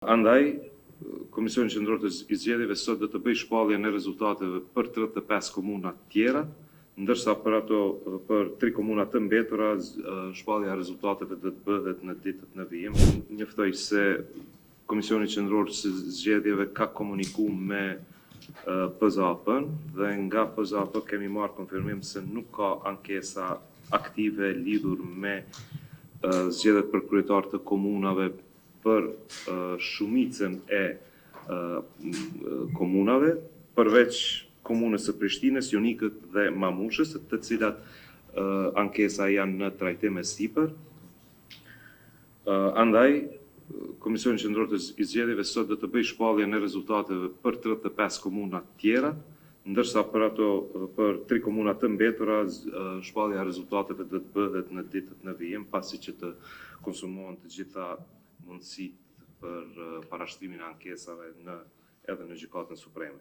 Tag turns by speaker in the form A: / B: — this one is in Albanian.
A: Andaj, Komisioni Qendror i Zgjedhjeve sot do të bëj shpalljen e rezultateve për 35 komuna tjera, ndërsa për 3 komuna të mbetura shpallja e rezultateve do të bëhet në ditët në vijim. Njoftoj se Komisioni Qendror i Zgjedhjeve ka komunikuar me PZAP-n dhe nga PZAP kemi marrë konfirmim se nuk ka ankesa aktive lidhur me zgjedhjet për kryetar të komunave për shumicën e komunave, përveç komunës së Prishtinës, Jonikët dhe Mamushës, të cilat ankesa janë në trajtim e sipër. Andaj, Komisioni Qendror i Zgjedhjeve sot do të bëj shpalljen e rezultateve për 35 komuna tjera, ndërsa për 3 komuna të mbetura shpallja e rezultateve do të bëhet në ditët në vijim, pasi që të konsumohen të gjitha mundësitë për parashtrimin e ankesave edhe në Gjykatën Supreme.